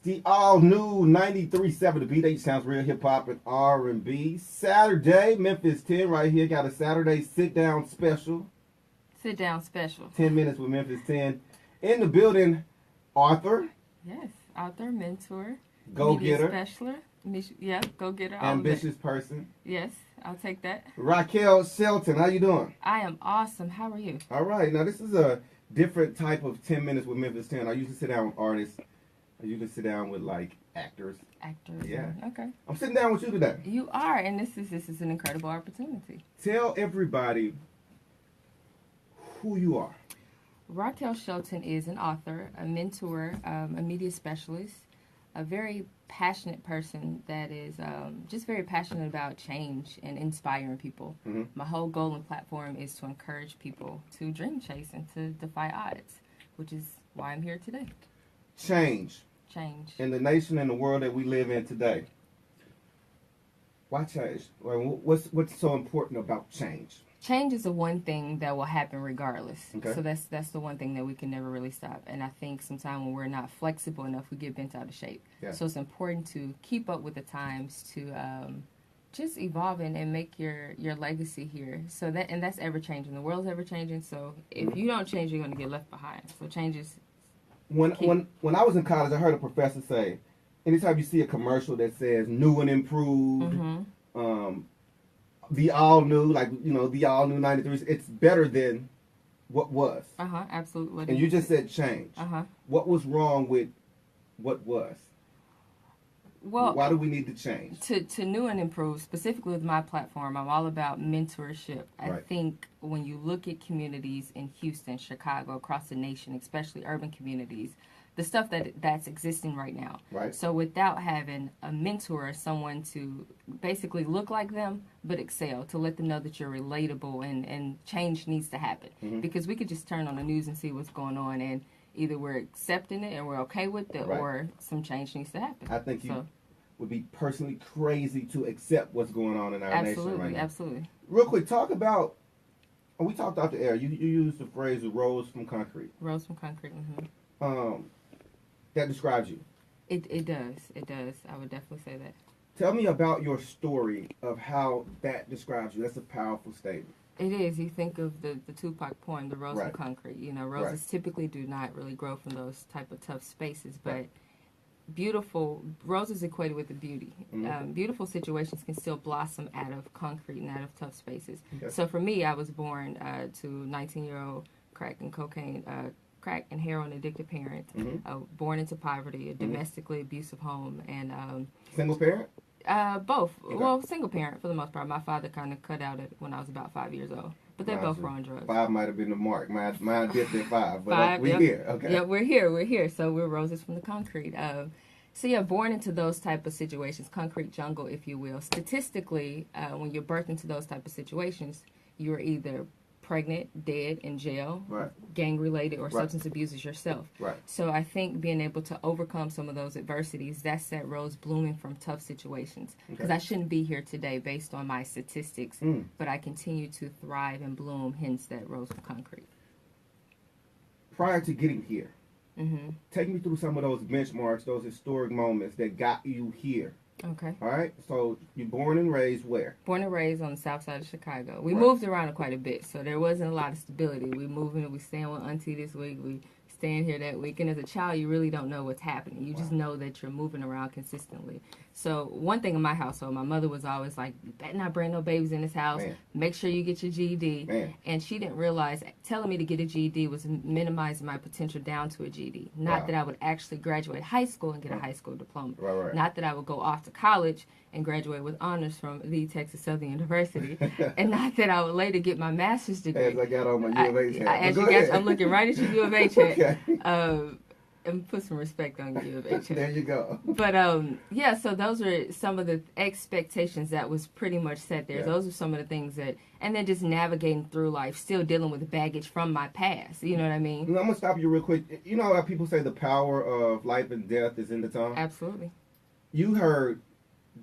The all new 93.7 The Beatz sounds real hip hop and R&B. Saturday, Memphis 10 right here. Got a Saturday sit down special. Sit down special. 10 minutes with Memphis 10. In the building, Arthur. Yes, author, mentor, Go media getter. specialist. Yeah, go getter. Ambitious person. Yes, I'll take that. Raquel Shelton, how you doing? I am awesome. How are you? All right, now this is a different type of 10 minutes with Memphis 10. I usually sit down with artists. I usually sit down with like actors. Actors. Yeah. Okay. I'm sitting down with you today. You are, and this is an incredible opportunity. Tell everybody who you are. Raquel Shelton is an author, a mentor, a media specialist, a very passionate person that is just very passionate about change and inspiring people. Mm-hmm. My whole goal and platform is to encourage people to dream chase and to defy odds, which is why I'm here today. Change. In the nation and the world that we live in today. Why change? What's so important about change? Change is the one thing that will happen regardless. Okay. So that's the one thing that we can never really stop. And I think sometimes when we're not flexible enough, we get bent out of shape. Yeah. So it's important to keep up with the times, to just evolve and make your legacy here. So that's ever changing. The world's ever changing. So if you don't change, you're going to get left behind. So change is When I was in college, I heard a professor say, anytime you see a commercial that says new and improved, the all new, the all new 93s, it's better than what was. Absolutely. And you just said change. What was wrong with what was? Well, why do we need to change? To new and improve, specifically with my platform, I'm all about mentorship. I think when you look at communities in Houston, Chicago, across the nation, especially urban communities, the stuff that's existing right now. Right. So without having a mentor, someone to basically look like them but excel, to let them know that you're relatable and change needs to happen. Because we could just turn on the news and see what's going on, and either we're accepting it and we're okay with it, or some change needs to happen. I think you would be personally crazy to accept what's going on in our nation right now. Absolutely. Real quick, talk about, we talked off the air, you used the phrase rose from concrete. Rose from concrete, that describes you. It does. I would definitely say that. Tell me about your story of how that describes you. That's a powerful statement. It is. You think of the Tupac poem, The Rose from Concrete. You know, roses typically do not really grow from those type of tough spaces, but beautiful, roses equated with the beauty. Beautiful situations can still blossom out of concrete and out of tough spaces. So for me, I was born to 19-year-old crack and heroin addicted parent, born into poverty, a domestically abusive home, and single parent? Both. Okay. Well, single parent for the most part. My father kind of cut out it when I was about 5 years old. But they both were on drugs. 5 might have been the mark. Mine dipped at 5. But we're here. Okay. Yeah, we're here. So we're roses from the concrete. So yeah, born into those type of situations, concrete jungle, if you will. Statistically, when you're birthed into those type of situations, you're either pregnant, dead, in jail, gang-related, or substance abusers yourself. So I think being able to overcome some of those adversities, that's that rose blooming from tough situations. Because I shouldn't be here today based on my statistics, but I continue to thrive and bloom, hence that rose from concrete. Prior to getting here, take me through some of those benchmarks, those historic moments that got you here. Okay. All right. So you're born and raised where? Born and raised on the south side of Chicago. We moved around quite a bit, so there wasn't a lot of stability. We moving, we staying with auntie this week, we staying here that week. And as a child, you really don't know what's happening. You just know that you're moving around consistently. So one thing in my household, my mother was always like, you better not bring no babies in this house. Make sure you get your GED. And she didn't realize telling me to get a GED was minimizing my potential down to a GED. Not that I would actually graduate high school and get a high school diploma. Not that I would go off to college and graduate with honors from the Texas Southern University. And not that I would later get my master's degree. As I got on my U of H hat. I'm looking right at your U of H hat. And put some respect on you of H. There you go. But yeah, so those are some of the expectations that was pretty much set there. Those are some of the things that, and then just navigating through life, still dealing with baggage from my past. You know what I mean? I'm gonna stop you real quick. You know how people say the power of life and death is in the tongue? Absolutely. You heard,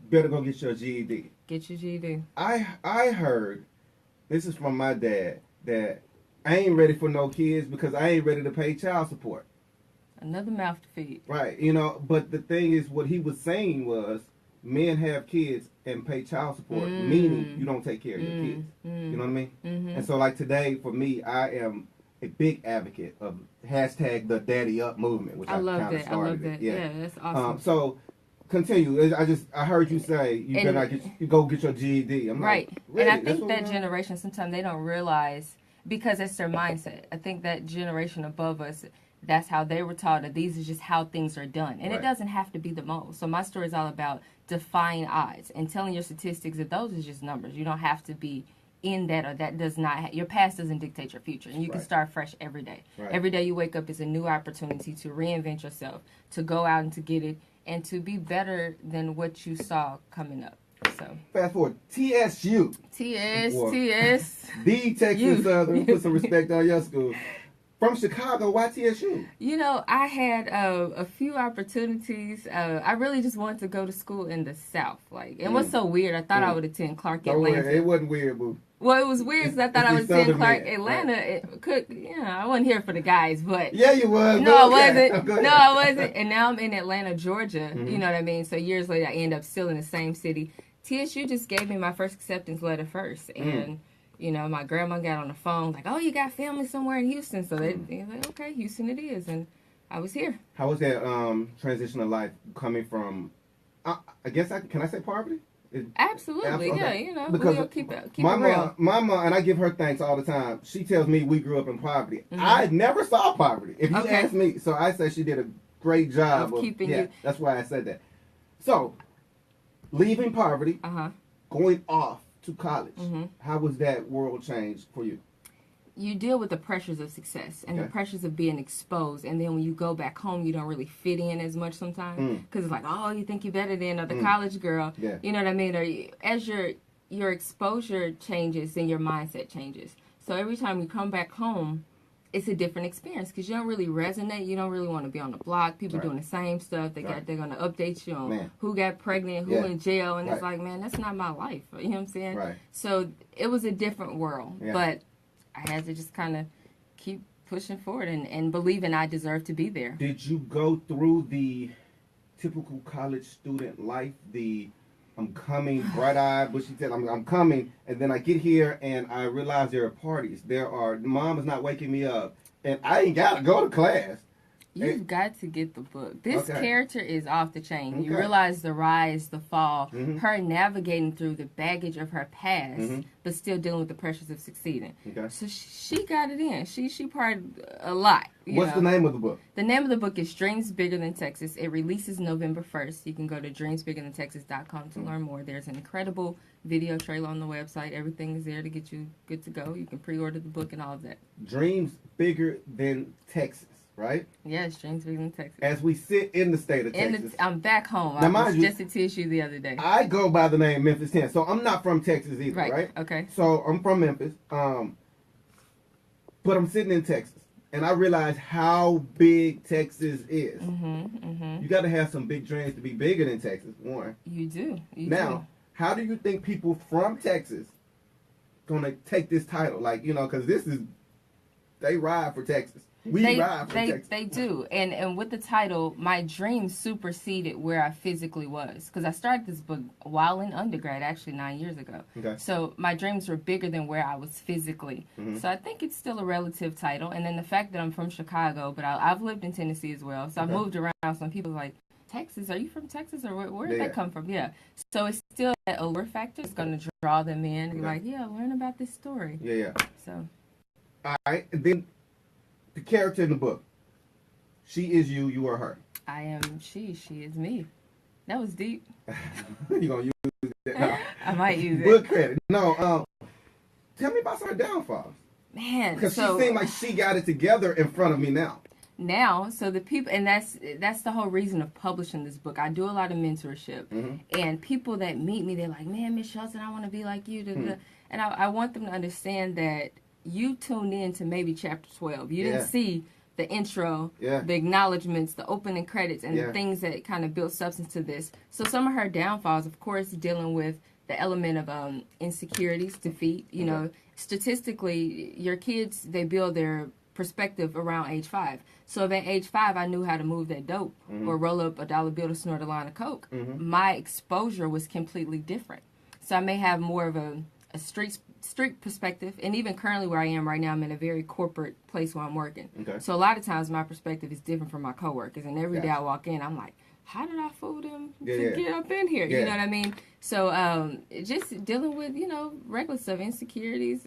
better go get your GED. Get your GED. I heard, this is from my dad, that I ain't ready for no kids because I ain't ready to pay child support. Another mouth to feed. Right. But the thing is, what he was saying was, men have kids and pay child support, meaning you don't take care of your kids. You know what I mean? And so, like today, for me, I am a big advocate of hashtag the Daddy Up movement, which I love kind of that. started. I love that. Yeah, that's awesome. So, continue. I heard you say you go get your GED. I'm right. Like, really? And I think that generation, sometimes they don't realize, because it's their mindset. I think that generation above us, that's how they were taught, that these are just how things are done. And it doesn't have to be the most. So my story is all about defying odds and telling your statistics that those are just numbers. You don't have to be in that, or that does not, your past doesn't dictate your future. And you can start fresh every day. Every day you wake up is a new opportunity to reinvent yourself, to go out and to get it, and to be better than what you saw coming up. So fast forward, TSU. TS. The Texas Southern. Put some respect on your school. From Chicago, why TSU? I had a few opportunities. I really just wanted to go to school in the South. And what's so weird, I thought I would attend Clark Atlanta. It wasn't weird, boo. Well, it was weird because I thought I would attend Clark Atlanta. Right. I wasn't here for the guys, but... Yeah, you was. No, I wasn't. No, I wasn't. And now I'm in Atlanta, Georgia. You know what I mean? So years later, I end up still in the same city. TSU just gave me my first acceptance letter first. And... my grandma got on the phone, like, oh, you got family somewhere in Houston. So they're like, okay, Houston it is. And I was here. How was that transition of life coming from, I guess, can I say poverty? Absolutely, okay. Because we'll keep it my real. mom, and I give her thanks all the time. She tells me we grew up in poverty. I never saw poverty, if you ask me. So I say she did a great job of keeping you. That's why I said that. So, leaving poverty, going off to college. How was that world change for you? You deal with the pressures of success and the pressures of being exposed, and then when you go back home, you don't really fit in as much sometimes because it's like, oh, you think you're better than the college girl. You know what I mean? Or as your exposure changes, then your mindset changes. So every time you come back home, it's a different experience because you don't really resonate. You don't really want to be on the block. People doing the same stuff. They're going to update you on who got pregnant, who in jail, and it's like, man, that's not my life. You know what I'm saying? Right. So it was a different world, but I had to just kind of keep pushing forward and believing I deserve to be there. Did you go through the typical college student life, I'm coming, bright-eyed, bushy-tailed, I'm coming, and then I get here and I realize there are parties. Mom is not waking me up, and I ain't got to go to class. You've got to get the book. This character is off the chain. You realize the rise, the fall, her navigating through the baggage of her past, but still dealing with the pressures of succeeding. So she got it in. She partied a lot. What's the name of the book? The name of the book is Dreams Bigger Than Texas. It releases November 1st. You can go to dreamsbiggerthantexas.com to learn more. There's an incredible video trailer on the website. Everything is there to get you good to go. You can pre-order the book and all of that. Dreams Bigger Than Texas. Right? Yes, Dreams Bigger Than Texas. As we sit in the state of Texas. I'm back home. I was just at TSU the other day. I go by the name Memphis 10. So I'm not from Texas either, right? Okay. So I'm from Memphis. But I'm sitting in Texas. And I realize how big Texas is. You got to have some big dreams to be bigger than Texas, one. You do. Now, how do you think people from Texas going to take this title? Because they ride for Texas. They do. And with the title, my dreams superseded where I physically was. Because I started this book while in undergrad, actually 9 years ago. So my dreams were bigger than where I was physically. So I think it's still a relative title. And then the fact that I'm from Chicago, but I've lived in Tennessee as well. So I've moved around. Some people are like, Texas? Are you from Texas? Or where did that come from? Yeah. So it's still that allure factor. It's going to draw them in. Okay. Like, learn about this story. Yeah. So. All right. Then the character in the book. She is you. You are her. I am she. She is me. That was deep. You're going to use that? No. I might use it. Book credit. No. Tell me about some of her downfalls. Man. Because she seemed like she got it together in front of me now. So the people, and that's the whole reason of publishing this book. I do a lot of mentorship, and people that meet me, they're like, man, Miss Shelton, I want to be like you. And I want them to understand that you tuned in to maybe chapter 12. You didn't see the intro, the acknowledgments, the opening credits, and the things that kind of built substance to this. So some of her downfalls, of course, dealing with the element of insecurities, defeat. You know, statistically, your kids, they build their perspective around age 5. So if at age 5 I knew how to move that dope or roll up a dollar bill to snort a line of coke, my exposure was completely different. So I may have more of a street perspective, and even currently where I am right now, I'm in a very corporate place where I'm working. Okay. So a lot of times my perspective is different from my coworkers, and every day I walk in, I'm like, how did I fool them to get up in here? You know what I mean? So just dealing with, regular stuff, insecurities,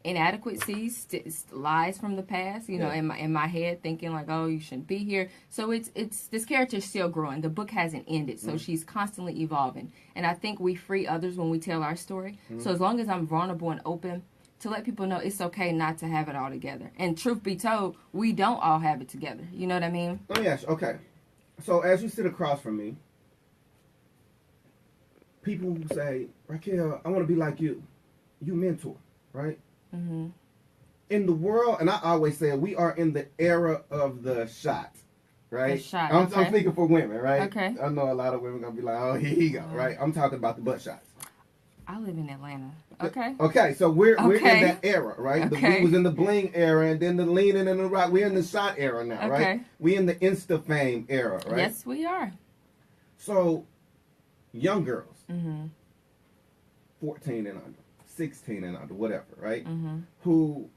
inadequacies, lies from the past, in my head, thinking like, oh, you shouldn't be here. So it's this character is still growing. The book hasn't ended, so she's constantly evolving. And I think we free others when we tell our story. So as long as I'm vulnerable and open to let people know it's okay not to have it all together. And truth be told, we don't all have it together. You know what I mean? Oh, yes. Okay. So as you sit across from me, people who say, Raquel, I want to be like you. You mentor, right? Mm-hmm. In the world, and I always say we are in the era of the shot, right? The shot, I'm speaking for women, right? Okay. I know a lot of women going to be like, oh, here you go, right? I'm talking about the butt shots. I live in Atlanta. Okay. Okay, so we're in that era, right? Okay. We was in the bling era, and then the leaning and the rock. We're in the shot era now, right? We in the Insta fame era, right? Yes, we are. So, young girls, 14 and under, 16 and under, whatever, right? Who,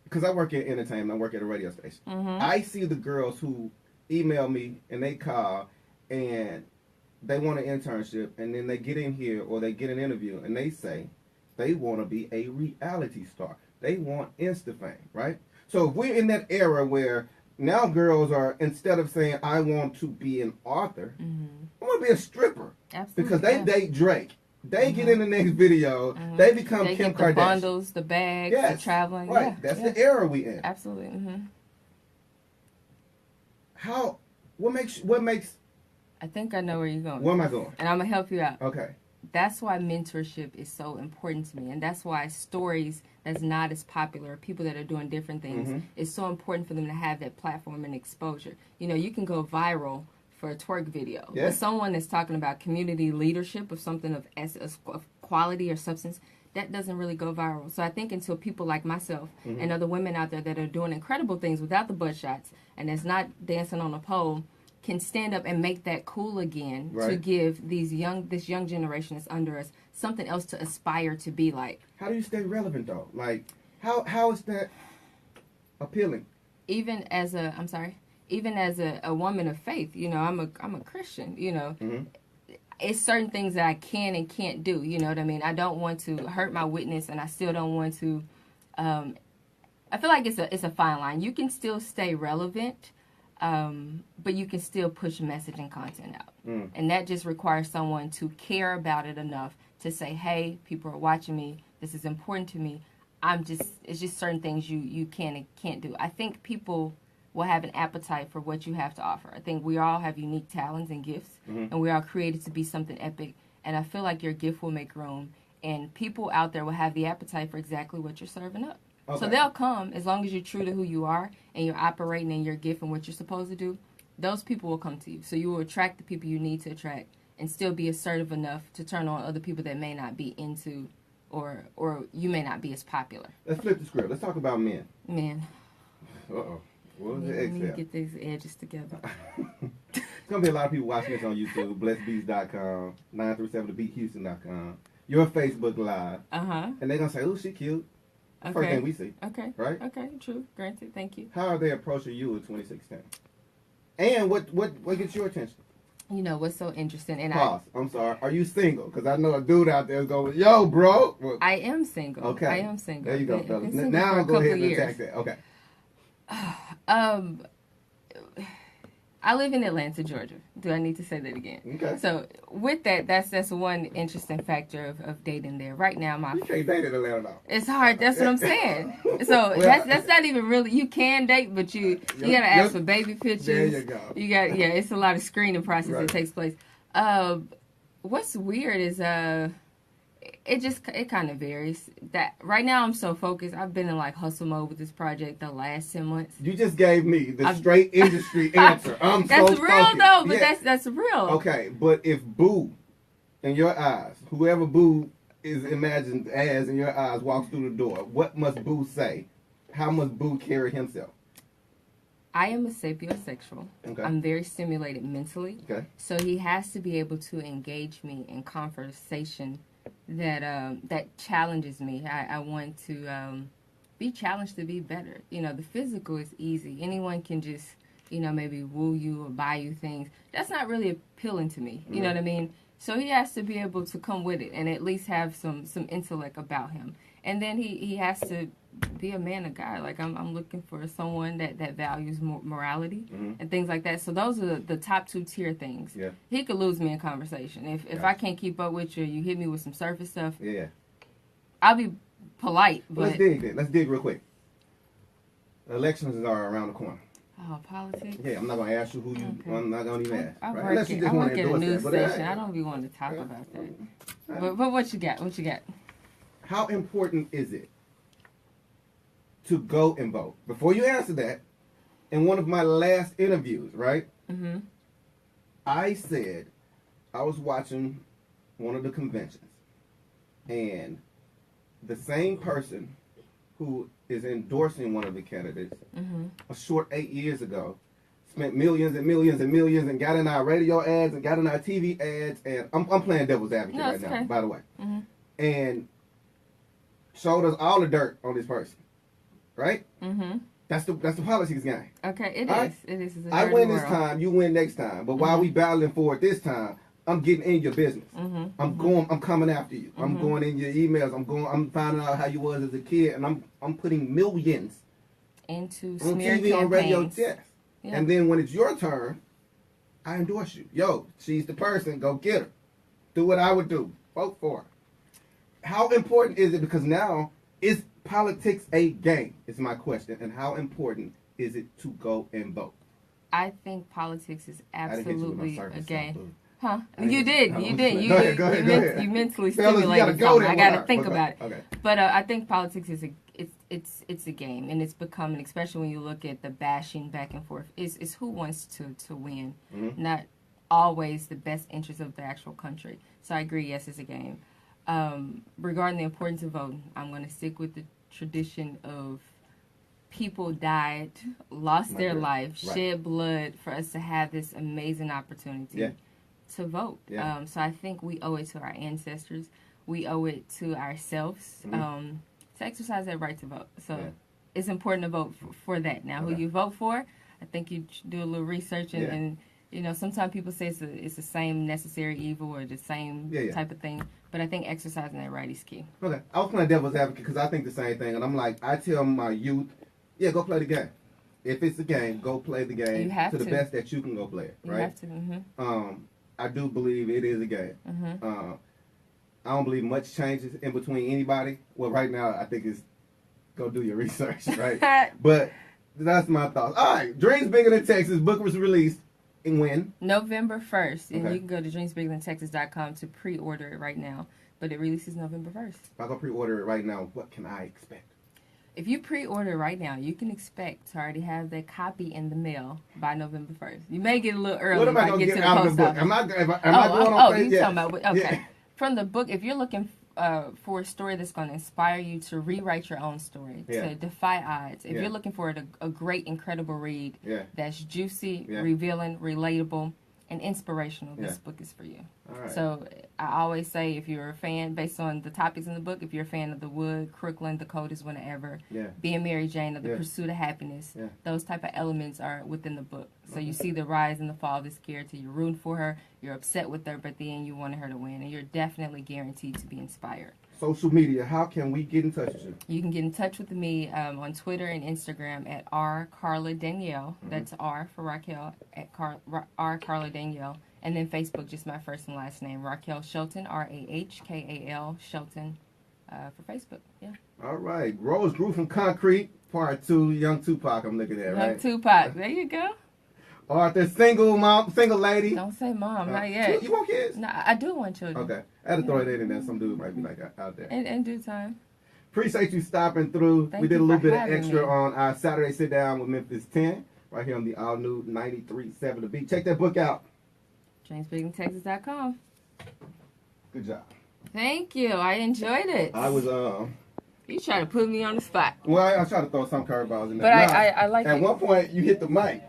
because I work in entertainment, I work at a radio station. I see the girls who email me and they call and they want an internship, and then they get in here or they get an interview and they say they want to be a reality star. They want Insta fame, right? So if we're in that era where now girls are, instead of saying I want to be an author, I want to be a stripper. Absolutely. Because they date Drake. They get in the next video. They become Kim Kardashian. The bundles, the bags, the traveling. Right. Yeah, that's the era we in. Absolutely. What makes I think I know where you're going. Where am I going? And I'm going to help you out. Okay. That's why mentorship is so important to me. And that's why stories that's not as popular, people that are doing different things, it's so important for them to have that platform and exposure. You can go viral for a twerk video. Yeah. But someone that's talking about community leadership of something of quality or substance, that doesn't really go viral. So I think until people like myself and other women out there that are doing incredible things without the butt shots and that's not dancing on a pole can stand up and make that cool again to give this young generation that's under us something else to aspire to be like. How do you stay relevant though? Like how is that appealing? Even as a woman of faith, I'm a Christian, it's certain things that I can and can't do, you know what I mean? I don't want to hurt my witness, and I still don't want to I feel like it's a fine line. You can still stay relevant, but you can still push message and content out. And that just requires someone to care about it enough to say, hey, people are watching me. This is important to me. It's just certain things you can and can't do. I think people will have an appetite for what you have to offer. I think we all have unique talents and gifts, and we are created to be something epic. And I feel like your gift will make room, and people out there will have the appetite for exactly what you're serving up. Okay. So they'll come as long as you're true to who you are and you're operating in your gift and what you're supposed to do. Those people will come to you. So you will attract the people you need to attract and still be assertive enough to turn on other people that may not be into or you may not be as popular. Let's flip the script. Let's talk about men. Men. Uh-oh. What was the exhale? Let me get these edges together. There's going to be a lot of people watching this on YouTube. BlessedBeats.com, 937thebeathouston.com, your Facebook Live. And they're going to say, oh, she cute. Okay. First thing we see. Okay. Right? Okay, true. Granted. Thank you. How are they approaching you in 2016? And what gets your attention? You know, what's so interesting. And I'm sorry. Are you single? Because I know a dude out there is going, yo, bro. Well, I am single. Okay. I am single. There you go, fellas. Now I'll go ahead and attack that. Okay. I live in Atlanta, Georgia. Do I need to say that again? Okay. So with that, that's one interesting factor of dating there. Right now, you can't date in Atlanta though. It's hard. That's what I'm saying. So that's not even really. You can date, but you gotta ask for baby pictures. There you go. It's a lot of screening process that takes place. What's weird is it kind of varies. That right now I'm so focused. I've been in like hustle mode with this project the last 10 months. You just gave me the straight industry answer. That's so real focused. though, but that's real. Okay, but if Boo, in your eyes, whoever Boo is imagined as in your eyes walks through the door, what must Boo say? how must Boo carry himself? I am a sapiosexual. Okay. I'm very stimulated mentally. Okay. So he has to be able to engage me in conversation that challenges me. I want to be challenged to be better. You know, the physical is easy. Anyone can just, you know, maybe woo you or buy you things. That's not really appealing to me. You know what I mean? So he has to be able to come with it and at least have some intellect about him. And then he has to be a man of God. Like I'm looking for someone that values morality and things like that. So those are the top 2 tier things. Yeah. He could lose me in conversation. If I can't keep up with you, you hit me with some surface stuff. Yeah. I'll be polite. But let's dig then. Let's dig real quick. Elections are around the corner. Oh, politics? Yeah, I'm not going to ask you who you... Okay. I'm not going to even ask. I work at a news station. I don't be wanting to talk about that. But what you got? What you got? How important is it to go and vote? Before you answer that, in one of my last interviews, right? Mm-hmm. I said I was watching one of the conventions, and the same person who is endorsing one of the candidates a short 8 years ago spent millions and millions and millions and got in our radio ads and got in our TV ads, and I'm playing devil's advocate right now, by the way, and showed us all the dirt on this person, right? Mm-hmm. That's the politics game. Okay, it is. It is. I win this time, you win next time. But while we battling for it this time, I'm getting in your business. I'm coming after you. I'm going in your emails. I'm finding out how you was as a kid, and I'm putting millions into on TV, on radio, yes. Yeah. And then when it's your turn, I endorse you. Yo, she's the person. Go get her. Do what I would do. Vote for her. How important is it? Because now, is politics a game? Is my question. And how important is it to go and vote? I think politics is absolutely a game. Huh? You did. Go ahead. You mentally stimulated something. I got to think about it. Okay. But I think politics is it's a game, and it's becoming, especially when you look at the bashing back and forth. It's who wants to win, not always the best interest of the actual country. So I agree. Yes, it's a game. Regarding the importance of voting, I'm going to stick with the tradition of people died, lost their life, shed blood for us to have this amazing opportunity to vote. Yeah. So I think we owe it to our ancestors. We owe it to ourselves to exercise that right to vote. So it's important to vote for that. Now, who you vote for, I think you do a little research and you know, sometimes people say it's the same necessary evil or the same type of thing. But I think exercising that right is key. Okay. I was playing devil's advocate because I think the same thing. And I'm like, I tell my youth, go play the game. If it's a game, go play the game to the best that you can go play it. Right? You have to. I do believe it is a game. I don't believe much changes in between anybody. Well, right now, I think it's go do your research, right? But that's my thoughts. All right. Dreams Bigger Than Texas book was released. And when? November 1st. And you can go to dreamsbiggerthantexas.com to pre-order it right now. But it releases November 1st. If I go pre-order it right now, what can I expect? If you pre-order it right now, you can expect to already have that copy in the mail by November 1st. You may get a little early. What am I going to get out of the book? Am I going on you're talking about... Okay. Yeah. From the book, if you're looking for a story that's going to inspire you to rewrite your own story, to defy odds. If you're looking for a great, incredible read that's juicy, revealing, relatable, and inspirational, this book is for you. All right. So I always say, if you're a fan, based on the topics in the book, if you're a fan of The Wood, Crooklyn, The Coldest Winter Ever, Being Mary Jane, or The Pursuit of Happiness, those type of elements are within the book. So you see the rise and the fall of this character. You're rooting for her. You're upset with her, but at the end you wanted her to win. And you're definitely guaranteed to be inspired. Social media, how can we get in touch with you? You can get in touch with me on Twitter and Instagram at rcarladanielle. That's R for Raquel, at rcarladanielle. And then Facebook, just my first and last name, Raquel Shelton, Rahkal Shelton, for Facebook. Yeah. All right. Rose grew from concrete, part 2, Young Tupac I'm looking at, right? Young Tupac. There you go. Arthur, single lady. Don't say mom, not yet. You want kids? No, I do want children. Okay. I had to throw that in there. Some dude might be like out there. In due time. Appreciate you stopping through. We did a little bit of extra on our Saturday Sit Down with Memphis 10, right here on the all-new 93.7 The Beat. Check that book out. dreamsbiggerthantexas.com. Good job. Thank you. I enjoyed it. I was You trying to put me on the spot. Well, I try to throw some curveballs in there. But I like at it. one point, you hit the mic.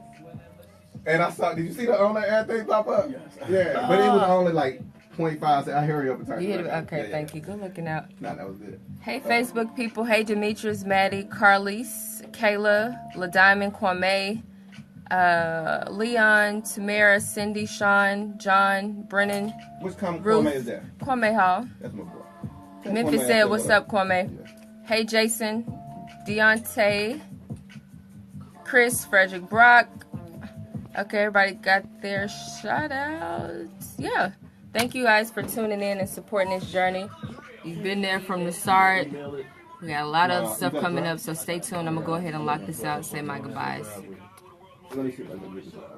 And I saw, did you see the only everything pop up? Yes. Yeah, but it was only like 0.5, so I hurry up and turn You hit it it. back. Okay, Yeah, thank you. Good looking out. Nah, that was good. Hey, Facebook people. Hey, Demetrius, Maddie, Carlise, Kayla, LaDiamond, Kwame, Leon, Tamara, Cindy, Sean, John, Brennan, Which Kwame Ruth. is that? Kwame Hall. That's my boy. Memphis Kwame, said, I what's said, up, Kwame? Yeah. Hey, Jason, Deontay, Chris, Frederick Brock. Okay, everybody got their shout outs. Yeah. Thank you guys for tuning in and supporting this journey. You've been there from the start. We got a lot of stuff coming up, so stay tuned. I'm going to go ahead and lock this out and say my goodbyes. Let me see if I can get this out.